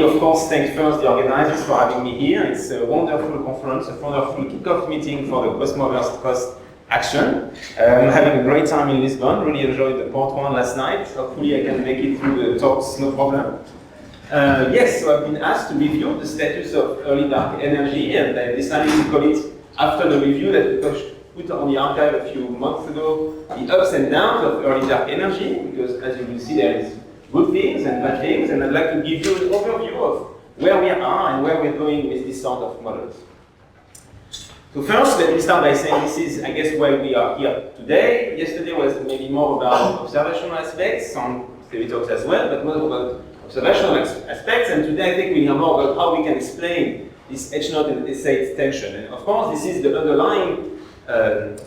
of course, thank first the organizers for having me here. It's a wonderful conference, a wonderful kickoff meeting for the CosmoVerse Cost Action. I'm having a great time in Lisbon. Really enjoyed the part one last night. Hopefully I can make it through the talks, no problem. Yes, so I've been asked to review the status of early dark energy, and I decided to call it, after the review that we put on the archive a few months ago, the ups and downs of early dark energy, because as you will see there is good things and bad things, and I'd like to give you an overview of where we are and where we're going with this sort of models. So first, let me start by saying this is, I guess, why we are here today. Yesterday was maybe more about observational aspects, some theory talks as well, but more about observational aspects, and today I think we'll hear more about how we can explain this H0 and S8 tension. And of course, this is the underlying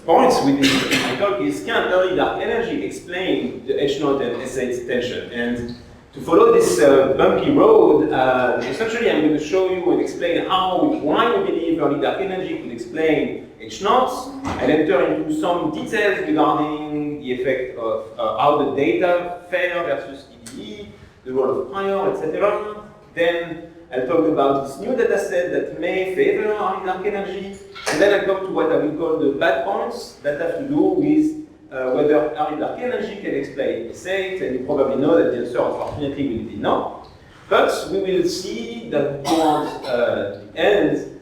points within my talk is, can early dark energy explain the H0 and S8 tension? And to follow this bumpy road, essentially I'm going to show you and explain why we believe early dark energy could explain H0. I'll enter into some details regarding the effect of how the data fare versus EDE, the role of prior, etc. Then I'll talk about this new dataset that may favor early dark energy, and then I'll come to what I will call the bad points that have to do with whether early dark energy can explain S8, and you probably know that the answer, unfortunately, will be no. But we will see that towards the end,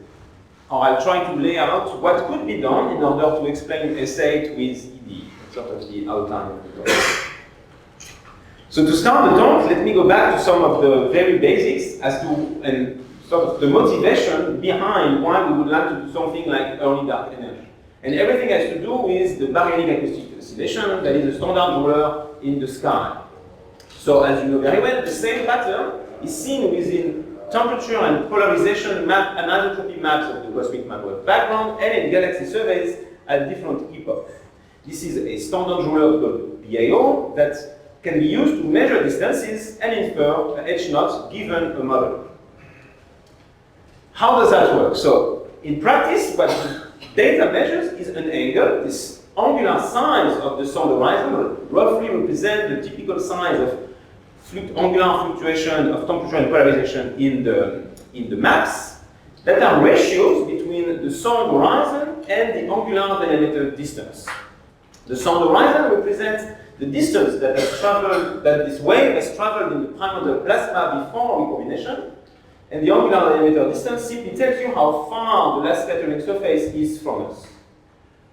or I'll try to lay out what could be done in order to explain S8 with ED, sort of the outline of the talk. So to start the talk, let me go back to some of the very basics as to, and sort of the motivation behind why we would like to do something like early dark energy. And everything has to do with the baryonic acoustic oscillation, that is a standard ruler in the sky. So as you know very well, the same pattern is seen within temperature and polarization map, anisotropy maps of the cosmic microwave background, and in galaxy surveys at different epochs. This is a standard ruler called BAO that can be used to measure distances and infer H0 given a model. How does that work? So, in practice, what the data measures is an angle. This angular size of the sound horizon will roughly represent the typical size of angular fluctuation of temperature and polarization in the maps that are ratios between the sound horizon and the angular diameter distance. The sound horizon represents the distance that this wave has traveled in the primordial plasma before recombination, and the angular diameter distance simply tells you how far the last scattering surface is from us.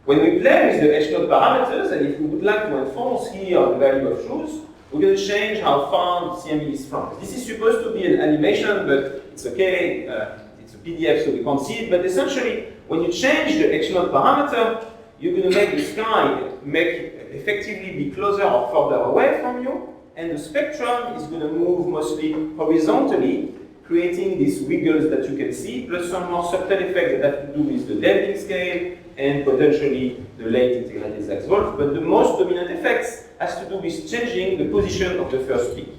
When we play with the H0 parameters, and if we would like to enforce here the value of truth, we're going to change how far the CMB is from us. This is supposed to be an animation, but it's okay, it's a PDF so we can't see it, but essentially, when you change the H0 parameter, you're going to make the sky effectively be closer or further away from you, and the spectrum is going to move mostly horizontally, creating these wiggles that you can see, plus some more subtle effects that have to do with the damping scale and potentially the late integrated Sachs-Wolf. But the most dominant effects has to do with changing the position of the first peak.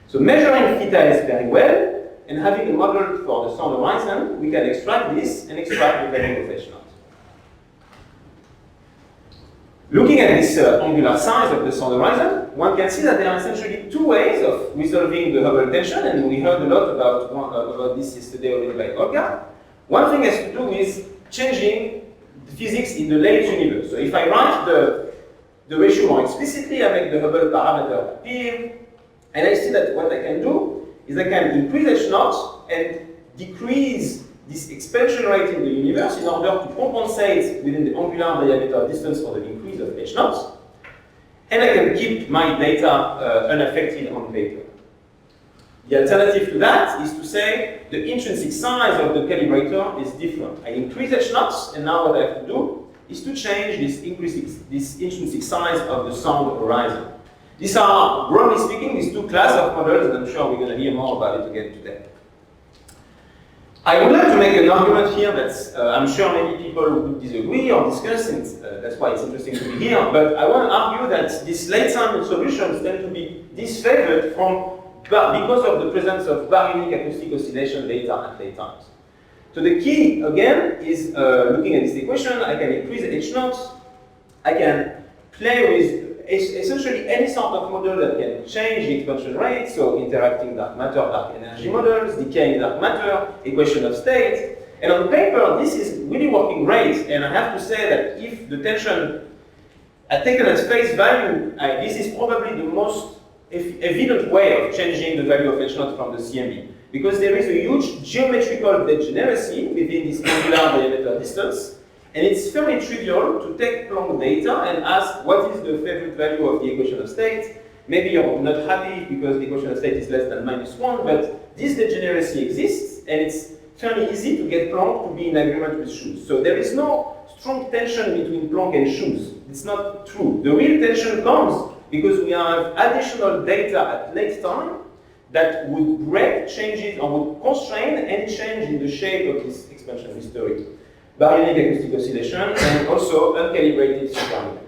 So measuring theta S very well, and having a model for the sound horizon, we can extract this and extract the value of H0. Looking at this angular size of the sound horizon, one can see that there are essentially two ways of resolving the Hubble tension, and we heard a lot about this yesterday already by Olga. One thing has to do with changing the physics in the late universe. So if I write the ratio more explicitly, I make the Hubble parameter appear, and I see that what I can do is I can increase H0 and decrease this expansion rate in the universe in order to compensate within the angular diameter distance for the increase of H0, and I can keep my data unaffected on paper. The alternative to that is to say the intrinsic size of the calibrator is different. I increase H0, and now what I have to do is to change this intrinsic size of the sound horizon. These are, broadly speaking, these two classes of models, and I'm sure we're going to hear more about it again today. I would like to make an argument here that I'm sure many people would disagree or discuss, and that's why it's interesting to be here, but I want to argue that these late-time solutions tend to be disfavored because of the presence of baryonic acoustic oscillation data at late times. So the key, again, is looking at this equation. I can increase H0, I can play with essentially any sort of model that can change the expansion rate, so interacting dark matter, dark energy models, decaying dark matter, equation of state. And on paper, this is really working great. And I have to say that if the tension taken as face value, this is probably the most evident way of changing the value of H0 from the CMB. Because there is a huge geometrical degeneracy within this angular diameter distance. And it's fairly trivial to take Planck data and ask what is the favorite value of the equation of state. Maybe you're not happy because the equation of state is less than -1, but this degeneracy exists, and it's fairly easy to get Planck to be in agreement with shoes. So there is no strong tension between Planck and shoes. It's not true. The real tension comes because we have additional data at late time that would break changes or would constrain any change in the shape of this expansion history. Baryonic acoustic oscillation, and also uncalibrated supernovae.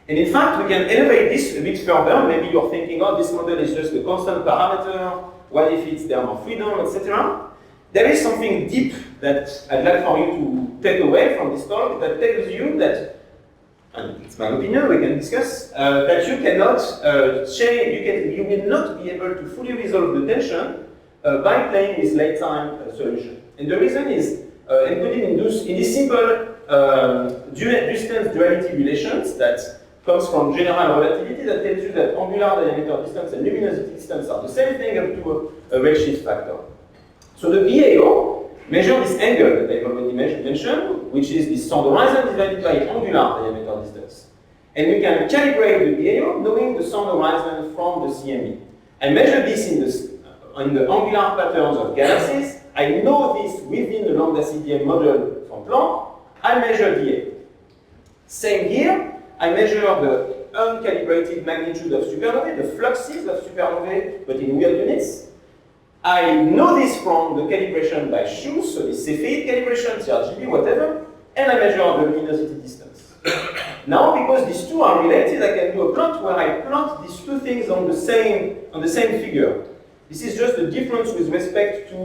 And in fact, we can elevate this a bit further. Maybe you're thinking, oh, this model is just a constant parameter. What if it's there more freedom, etc.? There is something deep that I'd like for you to take away from this talk that tells you that, and it's my opinion, we can discuss, that you cannot change, you will not be able to fully resolve the tension by playing with late-time solution. And the reason is, encoded in this simple distance duality relations that comes from general relativity that tells you that angular diameter distance and luminosity distance are the same thing up to a redshift factor. So the BAO measures this angle that I've already mentioned, which is the sound horizon divided by angular diameter distance. And we can calibrate the BAO knowing the sound horizon from the CMB. I measure this in the angular patterns of galaxies. I know this within the lambda CDM model from Planck. I measure dA. Same here. I measure the uncalibrated magnitude of supernovae, the fluxes of supernovae, but in weird units. I know this from the calibration by shoes, so the Cepheid calibration, CRGB, whatever, and I measure the luminosity distance. Now, because these two are related, I can do a plot where I plot these two things on the same figure. This is just the difference with respect to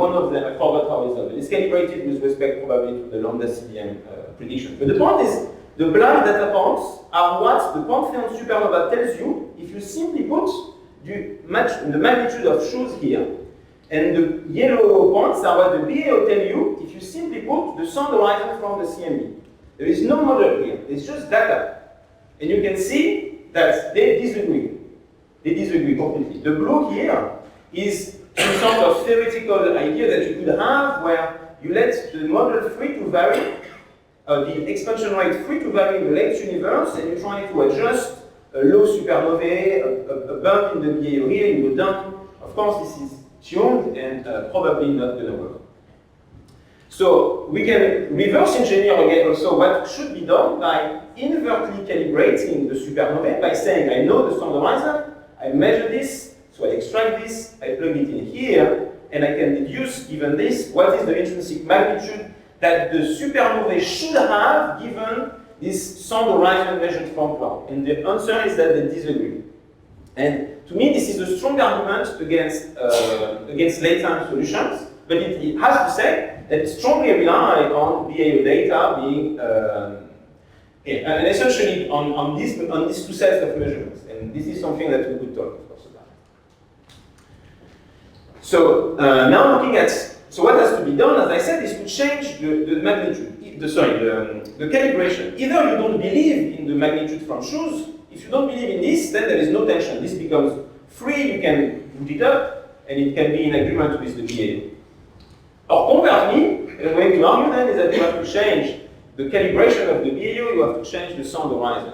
one of them. I forgot how it's done, but it's calibrated with respect probably to the lambda CDM prediction. But the point is, the black data points are what the Pantheon supernova tells you if you simply put the magnitude of shoes here. And the yellow points are what the BAO tell you if you simply put the sound horizon from the CMB. There is no model here, it's just data. And you can see that they disagree. They disagree completely. The blue here is some sort of theoretical idea that you could have where you let the model free to vary, the expansion rate free to vary in the late universe, and you try to adjust a low supernovae, a bump in the BAO here, you go down. Of course, this is tuned and probably not going to work. So we can reverse engineer again also what should be done by invertly calibrating the supernovae by saying I know the sound horizon, I measure this, so I extract this, I plug it in here, and I can deduce, given this, what is the intrinsic magnitude that the supernovae should have given this sound horizon measured from Planck. And the answer is that they disagree. And to me, this is a strong argument against late-time solutions, but it has to say that it strongly rely on BAO data being, and essentially on these two sets of measurements. And this is something that we could talk, of course, about. So now looking at, so what has to be done, as I said, is to change the magnitude, the calibration. Either you don't believe in the magnitude from shoes. If you don't believe in this, then there is no tension. This becomes free, you can put it up, and it can be in agreement with the BAO. Or conversely, the way to argue then is that you have to change the calibration of the BAO, you have to change the sound horizon.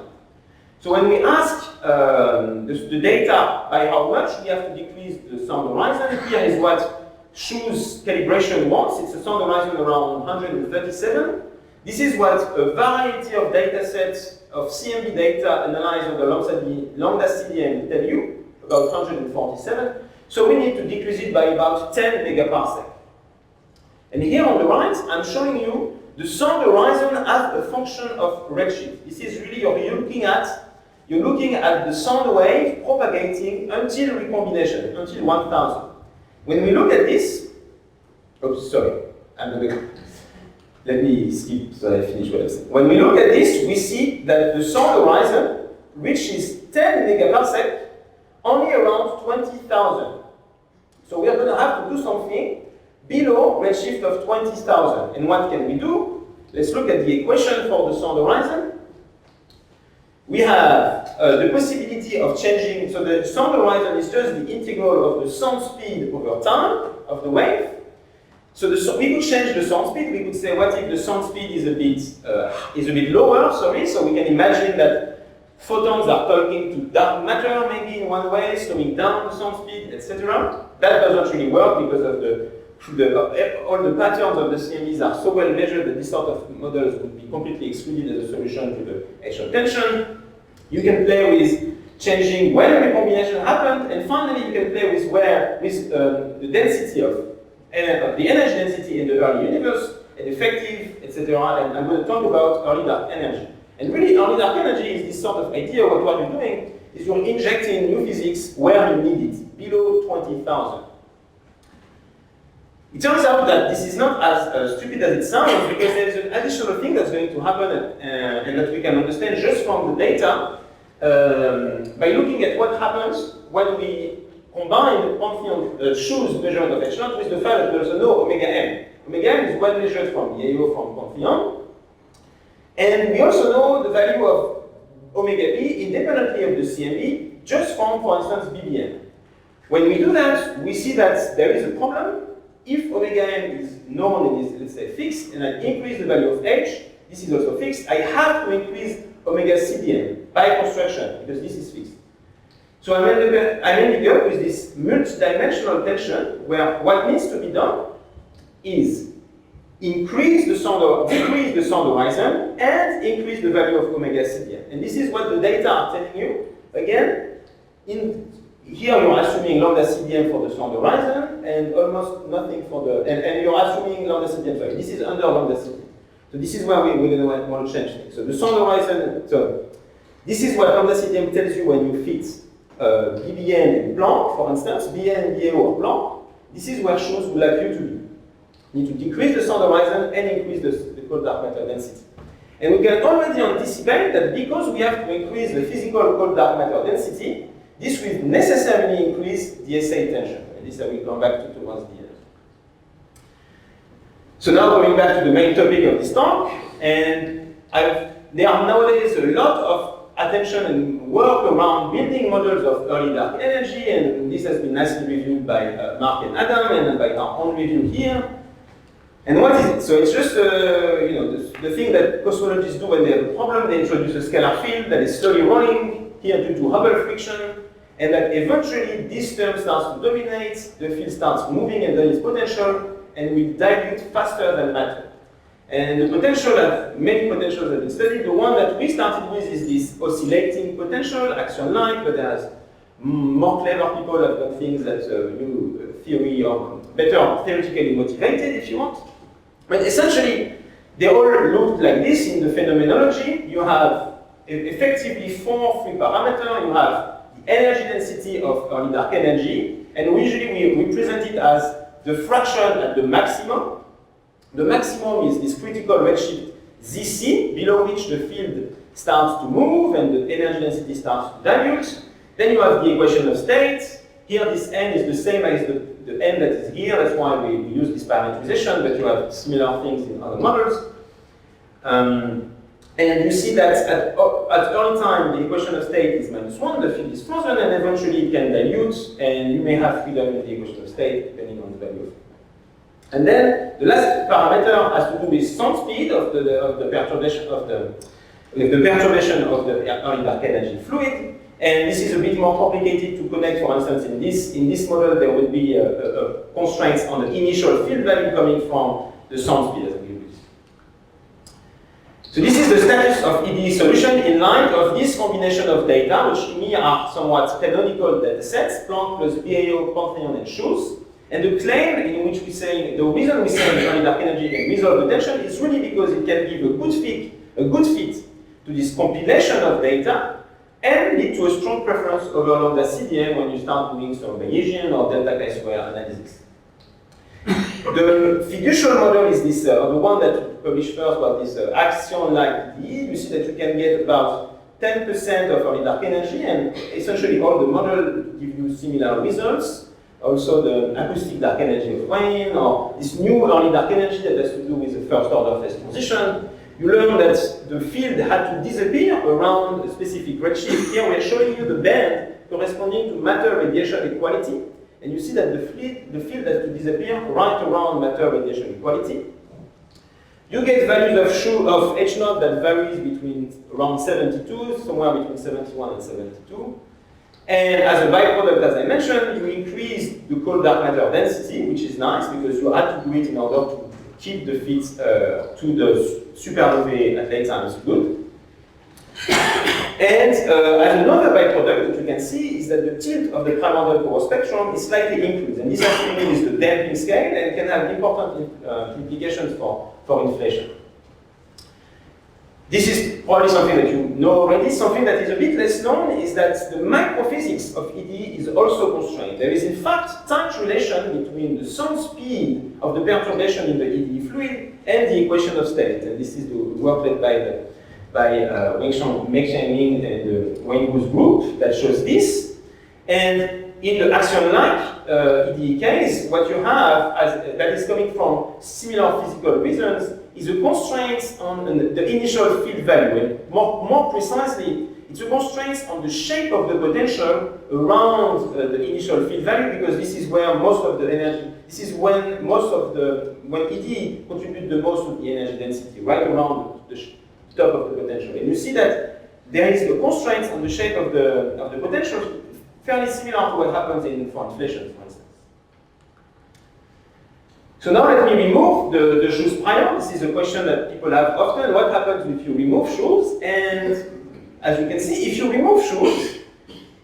So when we ask the data by how much we have to decrease the sound horizon, here is what shoes calibration wants. It's a sound horizon around 137. This is what a variety of datasets of CMB data analyzed on the lambda CDM tell you, about 147. So we need to decrease it by about 10 megaparsec. And here on the right, I'm showing you the sound horizon as a function of redshift. This is really you're looking at the sound wave propagating until recombination, until 1000. When we look at this, oops, sorry, I'm the way. let me skip so I finish what I'm saying. When we look at this, we see that the sound horizon reaches 10 megaparsec only around 20,000. So we are going to have to do something below redshift of 20,000. And what can we do? Let's look at the equation for the sound horizon. We have the possibility of changing, so the sound horizon is just the integral of the sound speed over time of the wave. So we could change the sound speed. We could say, what if the sound speed is a bit lower? Sorry, so we can imagine that photons are talking to dark matter, maybe in one way, slowing down the sound speed, etc. That doesn't really work because of all the patterns of the CMBs are so well measured that this sort of models would be completely excluded as a solution to the axial tension. You can play with changing when a recombination happened, and finally you can play with the density of the energy density in the early universe, and effective, etc. And I'm going to talk about early dark energy. And really, early dark energy is this sort of idea of what you're doing is you're injecting new physics where you need it, below 20,000. It turns out that this is not as stupid as it sounds, because there is an additional thing that's going to happen and that we can understand just from the data by looking at what happens when we combine the Pantheon Schulze measurement of H0 with the fact that there's no omega m. Omega m is well measured from BAO from Pantheon. And we also know the value of omega b independently of the CMB just from, for instance, BBM. When we do that, we see that there is a problem. If omega m is known and is, let's say, fixed, and I increase the value of h, this is also fixed, I have to increase omega CDM by construction, because this is fixed. So I'm ending up with this multidimensional tension, where what needs to be done is decrease the sound horizon and increase the value of omega CDM. And this is what the data are telling you. Again, here you're assuming lambda CDM for the sound horizon and almost nothing for the, and you're assuming lambda CDM, sorry, this is under lambda CDM. So this is where we're going to want to change things. So the sound horizon, so this is what lambda CDM tells you when you fit BBN and Planck, for instance, BN, BAO, or Planck. This is where Schulze would like you to be. You need to decrease the sound horizon and increase the cold dark matter density. And we can already anticipate that because we have to increase the physical cold dark matter density, this will necessarily increase the SA tension. And this I will come back to towards the end. So now going back to the main topic of this talk, and there are nowadays a lot of attention and work around building models of early dark energy, and this has been nicely reviewed by Mark and Adam, and by our own review here. And what is it? So it's just the thing that cosmologists do when they have a problem. They introduce a scalar field that is slowly rolling, here due to Hubble friction, and that eventually this term starts to dominate, the field starts moving and then its potential, and will dilute faster than matter. And the potential, many potentials have been studied. The one that we started with is this oscillating potential, axion-like, but there's more clever people have done things that new theory or better theoretically motivated, if you want. But essentially, they all look like this in the phenomenology. You have effectively free parameters. You have the energy density of early dark energy, and usually we represent it as the fraction at the maximum. The maximum is this critical redshift ZC, below which the field starts to move and the energy density starts to dilute. Then you have the equation of states. Here this n is the same as the n that is here. That's why we use this parametrization, but you have similar things in other models. And you see that at early time, the equation of state is -1, the field is frozen, and eventually it can dilute, and you may have freedom in the equation of state, depending on the value of it. And then the last parameter has to do with sound speed of the perturbation of the early dark energy fluid. And this is a bit more complicated to connect. For instance, in this model, there would be constraints on the initial field value coming from the sound speed as we use. So this is the status of EDE solution in light of this combination of data, which to me are somewhat canonical datasets, Planck plus BAO, Pantheon, and Schulze. And the claim in which we say, the reason we say early dark energy can resolve the tension is really because it can give a good fit to this compilation of data and lead to a strong preference over lambda CDM when you start doing some Bayesian or delta chi-square analysis. The fiducial model is this, the one that we published first was this action-like PDE. You see that you can get about 10% of early dark energy, and essentially all the model give you similar results. Also the acoustic dark energy of Wayne, or this new early dark energy that has to do with the first order phase transition. You learn that the field had to disappear around a specific redshift. Here we're showing you the band corresponding to matter radiation equality. And you see that the field has to disappear right around matter radiation equality. You get values of H0 that varies between around 72, somewhere between 71 and 72. And as a byproduct, as I mentioned, you increase the cold dark matter density, which is nice because you had to do it in order to keep the fit to the supernovae at late time is good. And as another byproduct that you can see is that the tilt of the primordial power spectrum is slightly increased. And this has to do with the damping scale and can have important implications for inflation. This is probably something that you know already. Something that is a bit less known is that the microphysics of EDE is also constrained. There is in fact tight relation between the sound speed of the perturbation in the EDE fluid and the equation of state. And this is the work led by Meng-Xiang and Wayne Wu's group that shows this. And in the action-like EDE case, what you have that is coming from similar physical reasons is a constraint on the initial field value. And more precisely, it's a constraint on the shape of the potential around the initial field value, because this is where most of the energy, this is when when EDE contributes the most to the energy density, right around the top of the potential. And you see that there is a constraint on the shape of the potential, fairly similar to what happens for inflation, for instance. So now let me remove the shoes prior. This is a question that people have often. What happens if you remove shoes? And as you can see, if you remove shoes,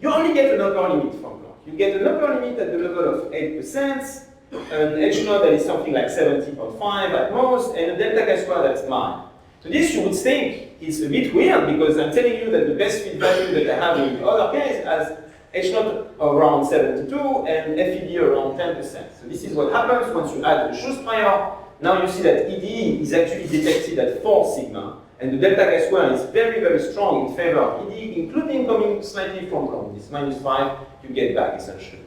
you only get an upper limit from Planck. You get an upper limit at the level of 8%, an H0 that is something like 70.5 at most, and a delta chi-square that's 9. So this you would think is a bit weird, because I'm telling you that the best field value that I have in the other case has H0 around 72 and FED around 10%. So this is what happens once you add the shoes prior. Now you see that EDE is actually detected at 4 sigma, and the delta chi-square is very, very strong in favor of EDE, including coming slightly from Planck. This -5 you get back essentially.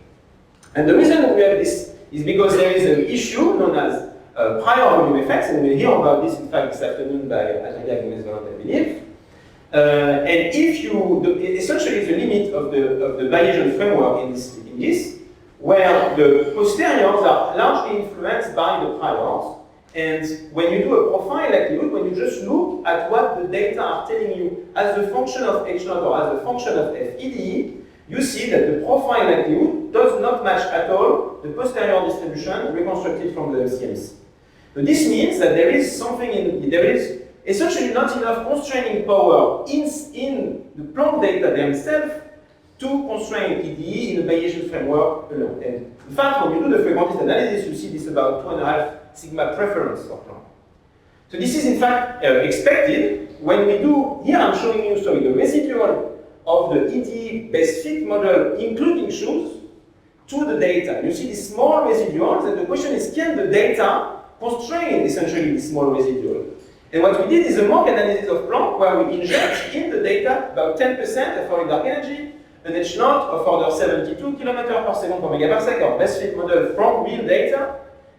And the reason we have this is because there is an issue known as prior volume effects, and we'll hear about this in fact this afternoon by Adria Gomez-Valent, I believe. And if you, essentially the limit of the Bayesian framework in this, where the posteriors are largely influenced by the priors, and when you do a profile likelihood, when you just look at what the data are telling you as a function of H0 or as a function of FED, you see that the profile likelihood does not match at all the posterior distribution reconstructed from the CMC. So this means that there is something there is essentially not enough constraining power in the Planck data themselves to constrain EDE in the Bayesian framework alone. And in fact, when you do the frequentist analysis, you see this about 2.5 sigma preference for Planck. So this is in fact expected when we do, here I'm showing you the residual of the EDE best fit model, including shoes, to the data. You see these small residuals, and the question is, can the data constrain essentially this small residual? And what we did is a mock analysis of Planck, where we inject in the data about 10% of early dark energy, an H0 of order 72 km/s per megaparsec, our best fit model from real data,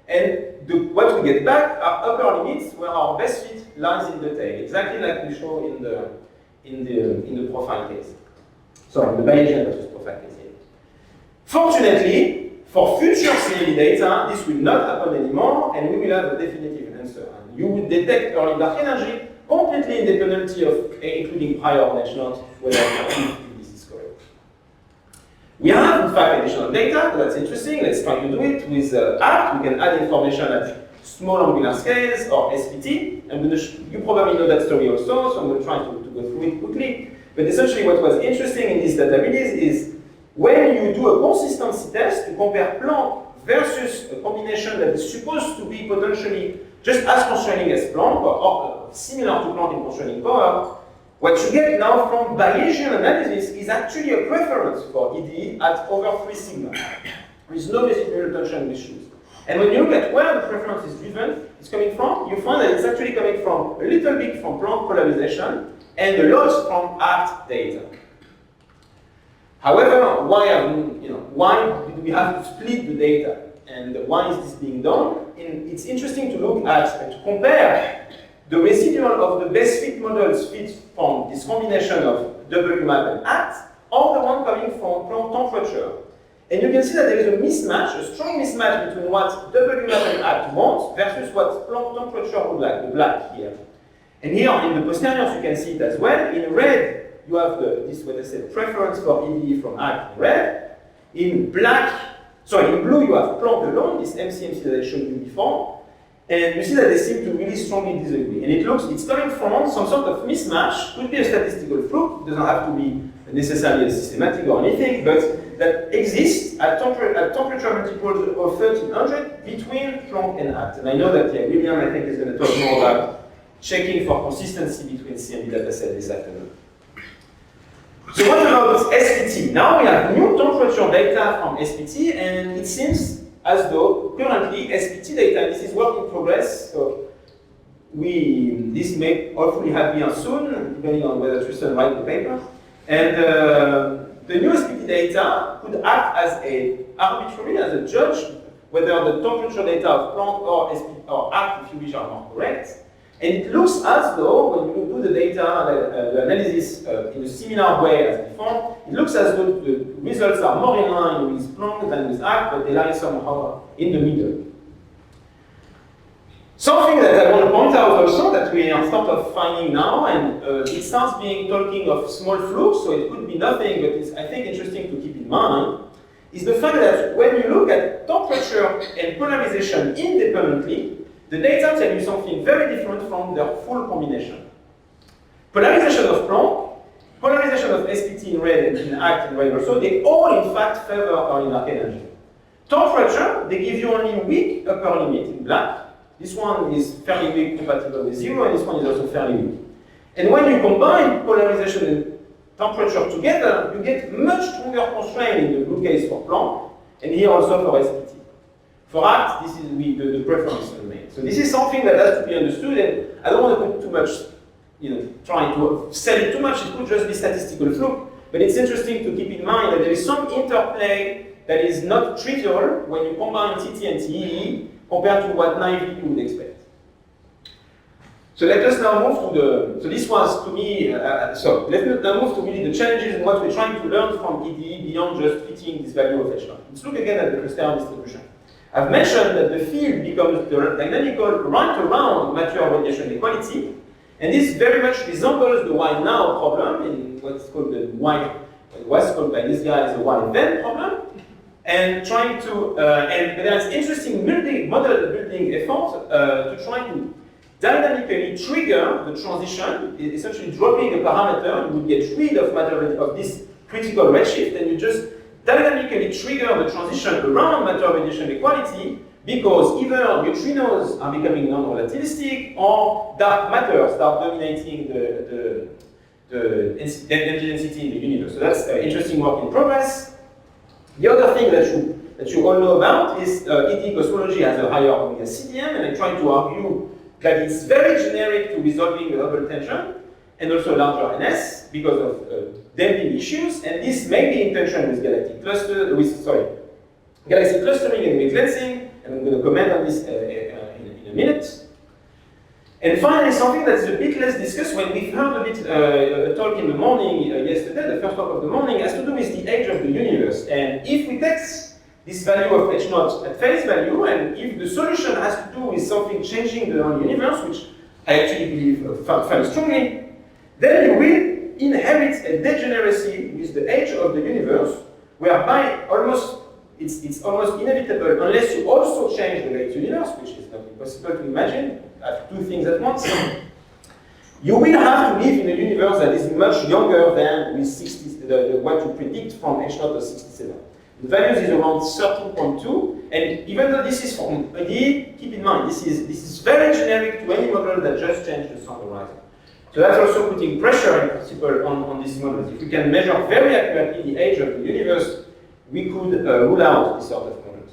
and what we get back are upper limits where our best fit lies in the tail, exactly like we show in the profile case. Sorry, the Bayesian versus profile case here. Fortunately, for future CMB data, this will not happen anymore, and we will have a definitive answer. And you will detect early dark energy completely independently of including prior H0, whether this is correct. We have, in fact, additional data. That's interesting. Let's try to do it with ACT. We can add information at small angular scales or SPT. And you probably know that story also, so I'm going to try to go through it quickly. But essentially, what was interesting in this data release is when you do a consistency test to compare Planck versus a combination that is supposed to be potentially just as constraining as Planck, or similar to Planck in constraining power, what you get now from Bayesian analysis is actually a preference for EDE at over 3 sigma. There is no residual tension with shoes. And when you look at where the preference is driven, it's coming from, you find that it's actually coming from a little bit from Planck polarization and a lot from ACT data. However, why do we have to split the data? And why is this being done? It's interesting to look at and to compare the residual of the best fit models fit from this combination of WMAP and ACT, or the one coming from Planck temperature. And you can see that there is a mismatch, a strong mismatch between what WMAP and ACT wants versus what Planck temperature would like, the black here. And here in the posteriors you can see it as well. In red, you have this what I said, preference for EDE from ACT in red. In blue you have Planck alone, this MCMC that I showed you before. And you see that they seem to really strongly disagree. And it's coming from some sort of mismatch, could be a statistical fluke, it doesn't have to be necessarily a systematic or anything, but that exists at temperature multiples of 1300 between Planck and ACT. And I know that Vivian, I think, is going to talk more about checking for consistency between CMB dataset this afternoon. So what about SPT? Now we have new temperature data from SPT, and it seems as though currently SPT data, this is work in progress, so this may hopefully happen soon, depending on whether Tristan writes the paper. And the new SPT data could act as arbitrary as a judge whether the temperature data of Planck or ACT, if you wish, are more correct. And it looks as though, when you do the data, the analysis in a similar way as before, it looks as though the results are more in line with Planck than with ACT, but they lie somehow in the middle. Something that I want to point out also that we are sort of finding now, and it starts talking of small flukes, so it could be nothing, but it's, I think, interesting to keep in mind, is the fact that when you look at temperature and polarization independently, the data tell you something very different from their full combination. Polarization of Planck, polarization of SPT in red and in ACT in red also, they all in fact favor early dark energy. Temperature, they give you only weak upper limit in black. This one is fairly weak, compatible with 0, and this one is also fairly weak. And when you combine polarization and temperature together, you get much stronger constraint in the blue case for Planck, and here also for SPT. For ACT, this is the preference domain. So this is something that has to be understood, and I don't want to put too much, trying to sell it too much. It could just be statistical fluke, but it's interesting to keep in mind that there is some interplay that is not trivial when you combine TT and TE compared to what naively you would expect. So let us now move to so this was to me, let's now move to really the challenges and what we're trying to learn from EDE beyond just fitting this value of H0. Let's look again at the cluster distribution. I've mentioned that the field becomes dynamical right around mature radiation equality, and this very much resembles the why now problem in what's called the what was called by this guy as the why then problem, and trying to and there's interesting model building effort to try to dynamically trigger the transition, essentially dropping a parameter. You would get rid of this critical redshift, and you just dynamically trigger the transition around matter radiation equality, because either neutrinos are becoming non-relativistic or dark matter start dominating the energy density in the universe. So that's interesting work in progress. The other thing that you all know about is EDE cosmology has a higher omega CDM, and I try to argue that it's very generic to resolving the Hubble tension and also larger NS because of damping issues, and this may be in tension with galaxy clustering and wave lensing, and I'm going to comment on this in a minute. And finally, something that is a bit less discussed when we've heard a talk in the morning yesterday, the first talk of the morning, has to do with the age of the universe. And if we take this value of H0 at face value, and if the solution has to do with something changing the universe, which I actually believe fairly strongly, then you will inherit a degeneracy with the age of the universe, whereby it's almost inevitable, unless you also change the late universe, which is not impossible to imagine, have two things at once. You will have to live in a universe that is much younger than with what you predict from H0 of 67. The values is around 13.2, and even though this is from EDE, keep in mind, this is very generic to any model that just changed the sun horizon. So that's also putting pressure in principle on these models. If we can measure very accurately the age of the universe, we could rule out this sort of models.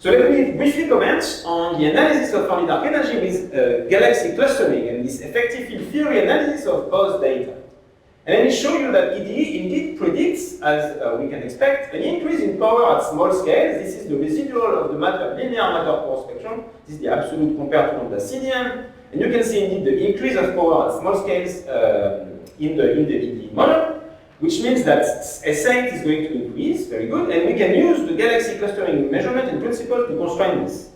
So let me briefly comment on the analysis of early dark energy with galaxy clustering and this effective field theory analysis of Bose data. And let me show you that EDE indeed predicts, as we can expect, an increase in power at small scales. This is the residual of the linear matter power spectrum. This is the absolute compared to lambda CDM. And you can see indeed the increase of power at small scales in the EDE model, which means that S8 is going to increase, very good, and we can use the galaxy clustering measurement in principle to constrain this.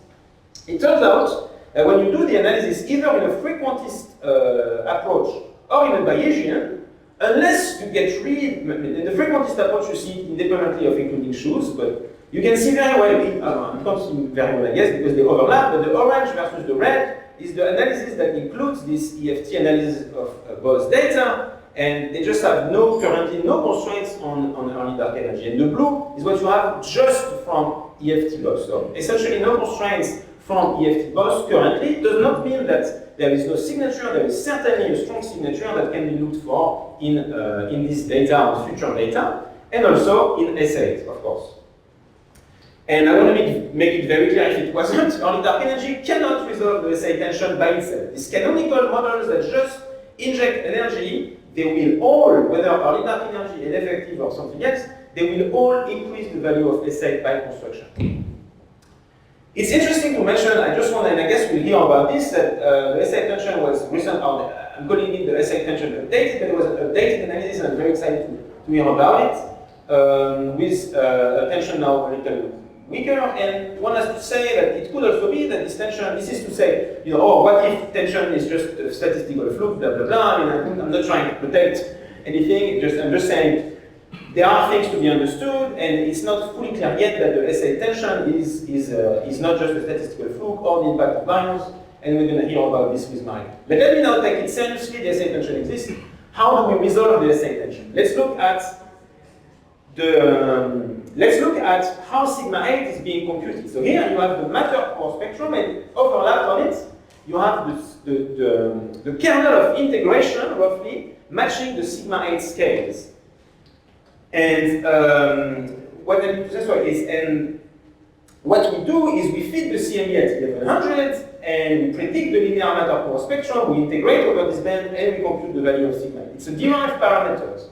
It turns out that when you do the analysis either in a frequentist approach or in a Bayesian, unless you get rid, in the frequentist approach you see it independently of including shoes, but you can see very well, you can't see very well I guess because they overlap, but the orange versus the red is the analysis that includes this EFT analysis of Bose data, and they just have currently no constraints on early dark energy. And the blue is what you have just from EFT Bose. So essentially no constraints from EFT Bose currently. It does not mean that there is no signature. There is certainly a strong signature that can be looked for in this data or future data, and also in S8, of course. And I want to make it very clear, if it wasn't, early dark energy cannot resolve the S8 tension by itself. These canonical models that just inject energy, they will all, whether early dark energy is effective or something else, they will all increase the value of S8 by construction. It's interesting to mention, I just want, and I guess we'll hear about this, that the S8 tension was recent, I'm calling it the S8 tension updated, but it was an updated analysis, and I'm very excited to hear about it, with tension now a little weaker, and one has to say that it could also be that this tension, this is to say, you know, oh, what if tension is just a statistical fluke, blah, blah, blah. I mean, I'm not trying to protect anything, I'm just saying there are things to be understood, and it's not fully clear yet that the S8 tension is not just a statistical fluke or the impact of baryons, and we're going to hear about this with Marie. But let me now take it seriously, the S8 tension exists. How do we resolve the S8 tension? Let's look at how sigma 8 is being computed. So here you have the matter power spectrum, and overlap on it, you have the kernel of integration, roughly, matching the sigma 8 scales. And what I need to say is, and what we do is we feed the CMB at 1100, and we predict the linear matter power spectrum, we integrate over this band, and we compute the value of sigma 8. It's a derived parameters.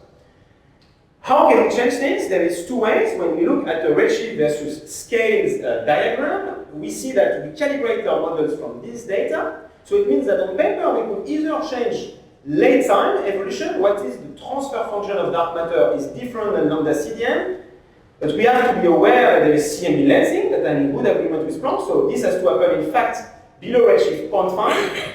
How can we change things? There is two ways. When we look at the redshift versus scales diagram, we see that we calibrate our models from this data. So it means that on paper, we could either change late time evolution, what is the transfer function of dark matter is different than lambda CDM, but we have to be aware that there is CMB lensing, that I'm in good agreement with Planck, so this has to happen in fact below redshift 0.5,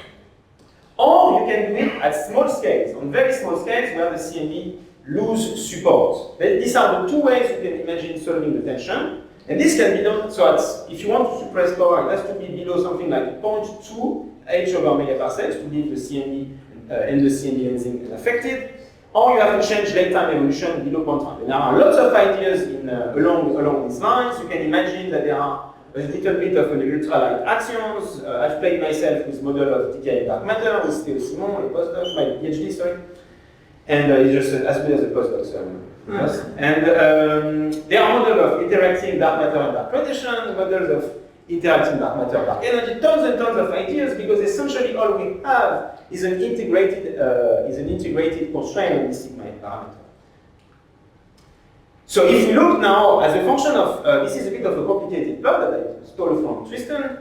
or you can do it at small scales, on very small scales where the CMB lose support. These are the two ways you can imagine solving the tension, and this can be done, so if you want to suppress power, it has to be below something like 0.2 H over megaparsecs to leave the CMB and the CMB lensing unaffected, or you have to change late time evolution below 0.5. There are lots of ideas along these lines. You can imagine that there are a little bit of an ultralight actions. I've played myself with model of decaying dark matter with Theo Simon, a postdoc, my PhD, sorry. And he's just as good as a postdoc, so yes. And there are models of interacting dark matter and dark radiation, models of interacting dark matter, dark energy, tons and tons of ideas, because essentially all we have is an integrated constraint on this sigma 8 parameter. So if you look now as a function of, this is a bit of a complicated plot that I stole from Tristan,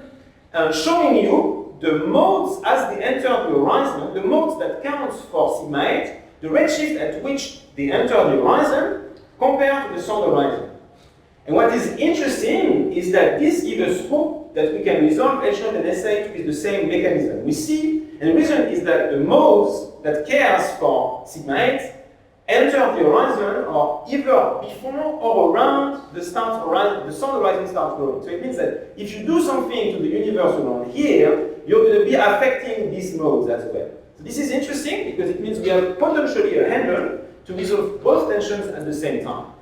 showing you the modes as they enter the horizon, the modes that counts for sigma 8, the redshift at which they enter the horizon compared to the sun horizon. And what is interesting is that this gives us hope that we can resolve H0 and S8 with the same mechanism. We see, and the reason is that the modes that cares for sigma 8 enter the horizon or either before or around the sun horizon starts growing. So it means that if you do something to the universe around here, you're going to be affecting these modes as well. So this is interesting because it means we have potentially a handle to resolve both tensions at the same time.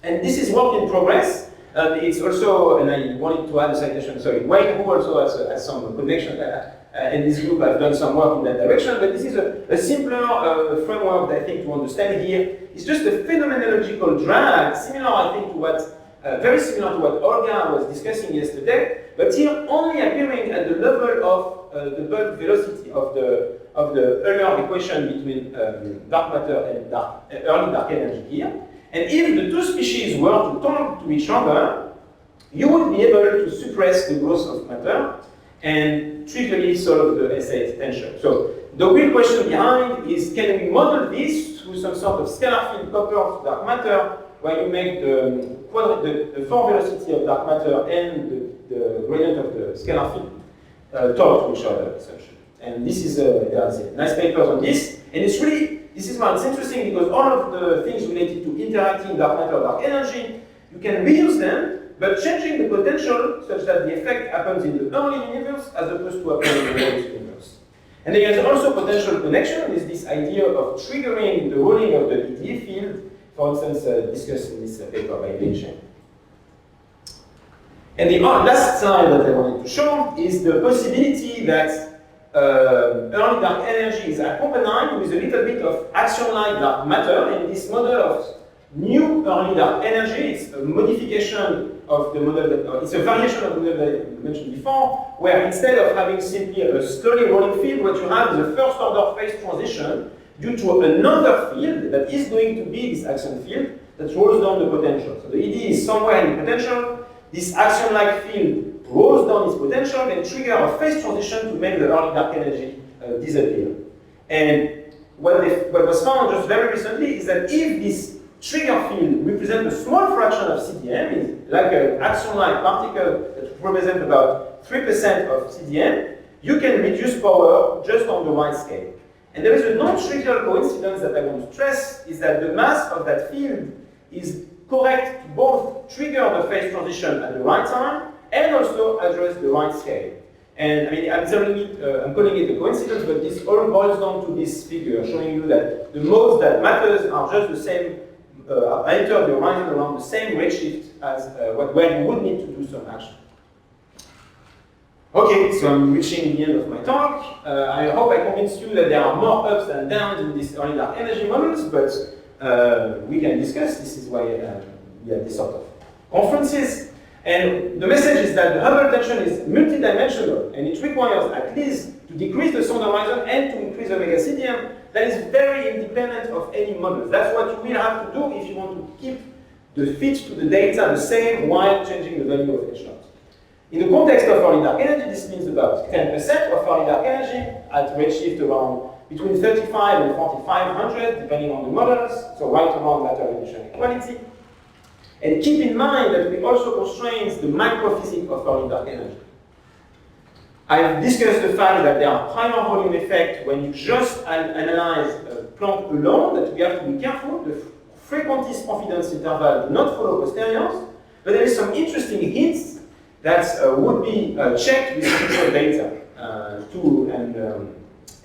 And this is work in progress. It's also, and I wanted to add a citation, sorry, Wayne, who also has some connection in this group, I've done some work in that direction, but this is a simpler framework that I think to understand here. It's just a phenomenological drag, similar, I think, to what very similar to what Olga was discussing yesterday, but here only appearing at the level of the bulk velocity of the earlier equation between dark matter and early dark energy here. And if the two species were to talk to each other, you would be able to suppress the growth of matter and trivially solve the SA tension. So the real question behind is, can we model this through some sort of scalar field coupled to dark matter, where you make the form velocity of dark matter and the gradient of the scalar field talk to each other, essentially. And this is there's nice papers on this, and it's really, this is why it's interesting, because all of the things related to interacting dark matter, dark energy, you can reuse them, but changing the potential such that the effect happens in the early universe as opposed to happening in the late universe. And there is also potential connection with this idea of triggering the rolling of the bethe field, for instance, discussed in this paper by Vivian. And the last slide that I wanted to show is the possibility that early dark energy is accompanied with a little bit of action-like dark matter. In this model of new early dark energy, it's a modification of the model, it's a variation of the model that I mentioned before, where instead of having simply a slowly rolling field, what you have is a first order phase transition due to another field that is going to be this action field that rolls down the potential. So the idea is somewhere in the potential, this action-like field rolls down its potential and trigger a phase transition to make the early dark energy disappear. And what was found just very recently is that if this trigger field represents a small fraction of CDM, is like an action-like particle that represents about 3% of CDM, you can reduce power just on the right scale. And there is a non-trivial coincidence that I want to stress, is that the mass of that field is correct to both trigger the phase transition at the right time and also address the right scale. And I mean, I'm calling it a coincidence, but this all boils down to this figure showing you that the modes that matters are just the same, enter the horizon around the same redshift as where you would need to do some action. Okay, so I'm reaching the end of my talk. I hope I convinced you that there are more ups and downs in these early dark energy models, but we can discuss. This is why we have this sort of conferences. And the message is that the Hubble tension is multidimensional, and it requires at least to decrease the sound horizon and to increase omega CDM. That is very independent of any models. That's what you will have to do if you want to keep the fit to the data the same while changing the value of H0. In the context of early dark energy, this means about 10% of early dark energy at redshift around between 35 and 4500, depending on the models, so right around matter radiation equality. And keep in mind that we also constrain the microphysics of early dark energy. I've discussed the fact that there are prior volume effects when you just analyze Planck alone, that we have to be careful. The frequentist confidence interval do not follow posteriors, but there is some interesting hints that would be checked with future data too,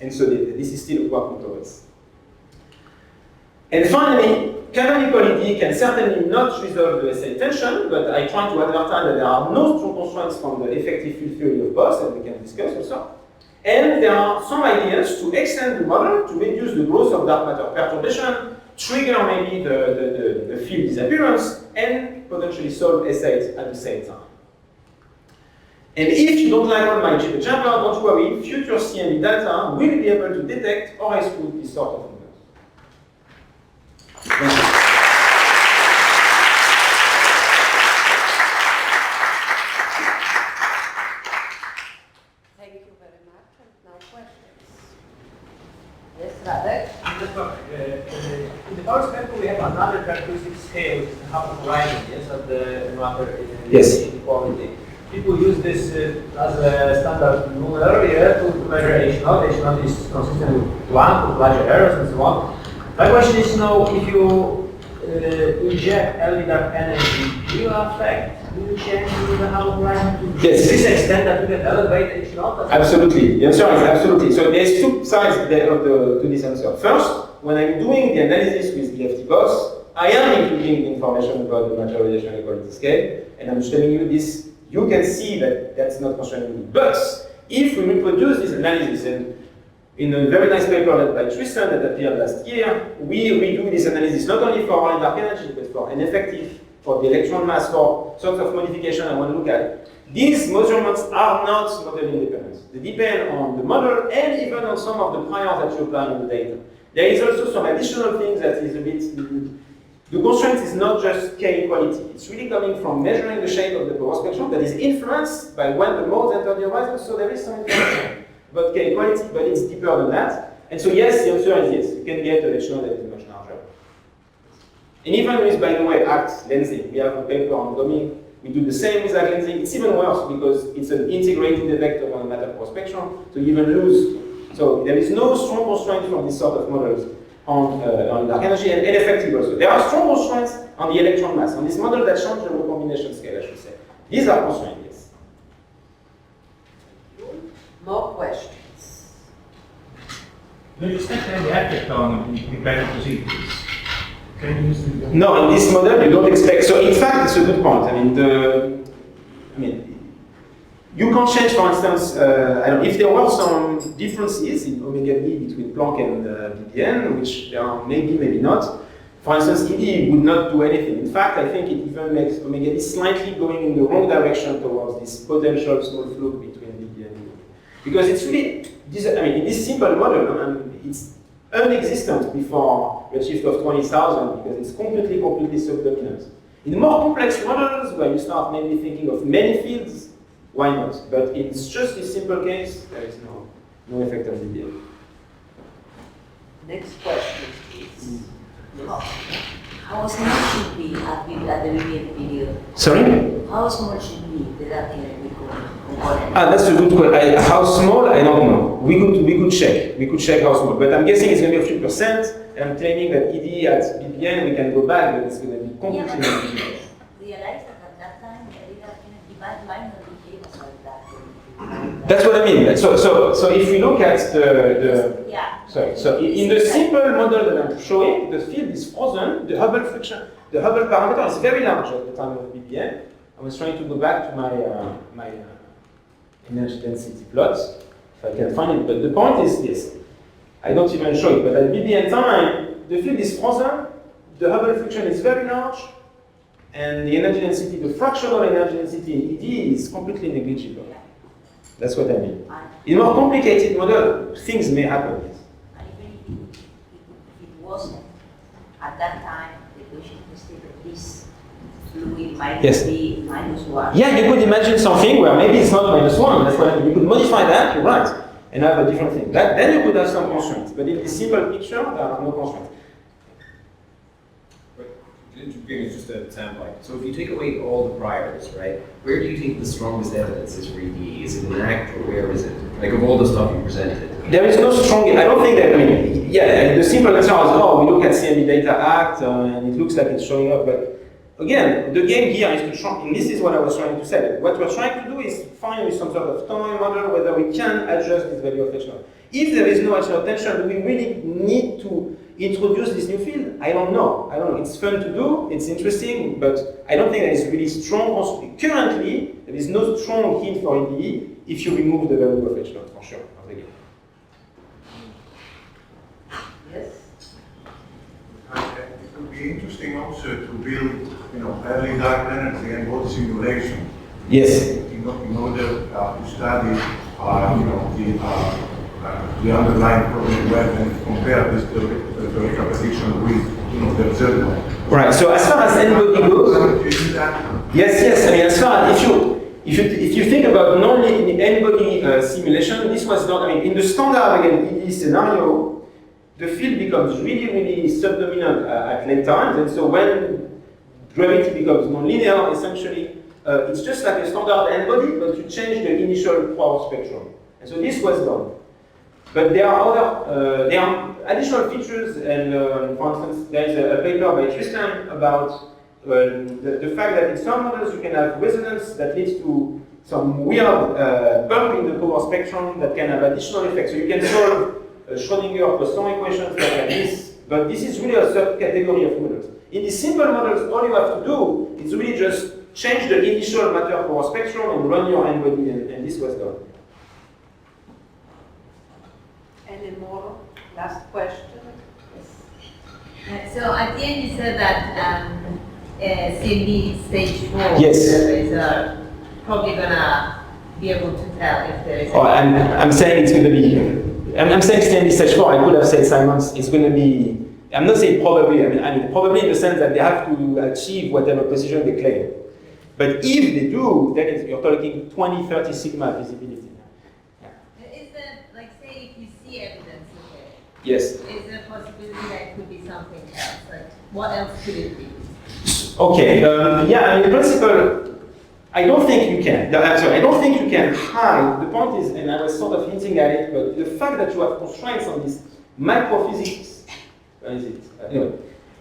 and so this is still a work in progress. And finally, canonical ED can certainly not resolve the SA tension, but I try to advertise that there are no strong constraints from the effective field theory of Boss that we can discuss also. And there are some ideas to extend the model to reduce the growth of dark matter perturbation, trigger maybe the field disappearance, and potentially solve SA at the same time. And if you don't like all my jibber jabber, don't worry, future CMB data will be able to detect or exclude this sort of numbers. Thank you. Thank you very much. And now questions. Yes, Radek? In the first paper, we have another characteristic scale, which is the Hubble horizon, yes, of the matter inequality. People use this as a standard rule earlier to measure H0. H0 is consistent with 1 with larger errors and so on. My question is now, if you inject early dark energy, do you change the Hubble horizon to this extent that you can elevate H0? Absolutely. The answer is absolutely. So there's two sides to this answer. First, when I'm doing the analysis with BFT boss, I am including the information about the matter radiation equality scale, and I'm showing you this. You can see that that's not constraining me. But if we reproduce this analysis, and in a very nice paper led by Tristan that appeared last year, we redo this analysis not only for early dark energy, but for an effective for the electron mass, for sorts of modification I want to look at. These measurements are not model independent. They depend on the model and even on some of the priors that you apply in the data. There is also some additional things that is a bit, the constraint is not just K equality. It's really coming from measuring the shape of the power spectrum that is influenced by when the modes enter the horizon, so there is some information about K equality, but it's deeper than that. And so yes, the answer is yes, you can get an electron that is much larger. And even with, by the way, ACT lensing, we have a paper ongoing. We do the same with ACT lensing. It's even worse because it's an integrated effect of a matter power spectrum, so you even lose. So there is no strong constraint from this sort of models on dark energy and effective also. There are strong constraints on the electron mass, on this model that change the recombination scale, I should say. These are constraints, yes. More questions? No, you said that the effect on the procedures. Can you use the... No, in this model you don't expect. So in fact, it's a good point. You can't change, for instance, if there were some differences in omega B between Planck and BBN, which there are maybe, maybe not. For instance, ED would not do anything. In fact, I think it even makes omega B slightly going in the wrong direction towards this potential small fluke between BBN and ED. Because it's really, in this simple model, it's unexistent before redshift of 20,000 because it's completely subdominant. In more complex models, where you start maybe thinking of many fields, why not? But it's just this simple case, there is no effect on BBN. Next question, please. How small should be at the Vivian video? Sorry? How small should be the theoretical component? That's a good question. How small? I don't know. We could check. We could check how small. But I'm guessing it's going to be a few percent. And I'm claiming that ED at BBN we can go back, but it's going to be completely different. Realize that at that time the data divide minor became a solid that. That's what I mean. So if we look at the yeah. Sorry. So in the simple model that I'm showing, the field is frozen. The Hubble friction, the Hubble parameter is very large at the time of BBN. I was trying to go back to my energy density plots, if I can find it. But the point is this: I don't even show it. But at BBN time, the field is frozen. The Hubble friction is very large, and the energy density, the fractional energy density in ED is completely negligible. That's what I mean. In more complicated model, things may happen. And even if it wasn't, at that time, the equation stated that this fluid might be -1. Yeah, you could imagine something where maybe it's not -1. That's what I mean. You could modify that, you're right, and have a different thing. Then you could have some constraints. But in this simple picture, there are no constraints. It's just a template. So if you take away all the priors, right, where do you think the strongest evidence is for ED? Is it an ACT or where is it? Like of all the stuff you presented. There is no strong, I don't think that, the simple answer is, we look at CMB data ACT and it looks like it's showing up, but again, the game here is to try, and this is what I was trying to say. What we're trying to do is find with some sort of time model whether we can adjust this value of H0. If there is no H0 tension, do we really need to introduce this new field? I don't know. It's fun to do, it's interesting, but I don't think there is really strong, currently, there is no strong hint for EDE if you remove the value of H0, for sure, of the game. Yes? It would be interesting also to build, early dark energy and both simulation. Yes. In order to study, the underlying problem web and compare this to the prediction with, the observed one. Right. So as far as n-body goes, yes. As far as if you think about n-body simulation, this was done. In the standard ED scenario, the field becomes really subdominant at late times, and so when gravity becomes nonlinear, essentially, it's just like a standard n-body, but you change the initial power spectrum. And so this was done. But there are additional features, and for instance, there is a paper by Tristan about the fact that in some models you can have resonance that leads to some weird bump in the power spectrum that can have additional effects. So you can solve Schrödinger Poisson equations like this, but this is really a subcategory of models. In these simple models, all you have to do is really just change the initial matter power spectrum and run your n-body, and this was done. Any more? Last question? So at the end you said that CMB stage 4, Yes. is probably gonna be able to tell if there is. Oh, I'm saying it's going to be. I'm saying CMB stage 4. I could have said Simons. It's going to be. I'm not saying probably. I mean probably in the sense that they have to achieve whatever precision they claim. But if they do, then you're talking 20, 30 sigma visibility. Is there, like, say, if you see evidence of it? Yes. Is there a possibility that it could be something else? Like, what else could it be? Okay. Yeah. In principle, I don't think you can. I'm sorry. I don't think you can hide. The point is, and I was sort of hinting at it, but the fact that you have constraints on this microphysics, is it? Anyway,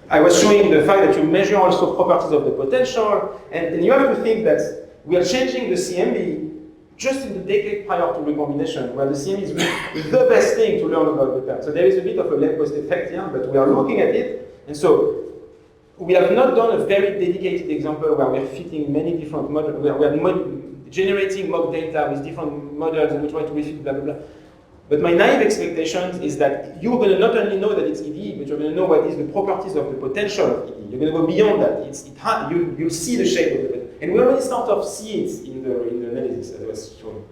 I was showing the fact that you measure also properties of the potential, and you have to think that we are changing the CMB just in the decade prior to recombination, where the CMB is really the best thing to learn about the pair. So there is a bit of a lamppost effect here, but we are looking at it, and so we have not done a very dedicated example where we're fitting many different models, where we're generating mock data with different models and we try to refit blah, blah, blah. But my naive expectation is that you're going to not only know that it's EDE, but you're going to know what is the properties of the potential of EDE. You're going to go beyond that. You'll see the shape of it. And we already start to see it in the analysis, as I was showing.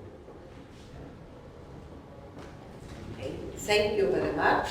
Okay. Thank you very much.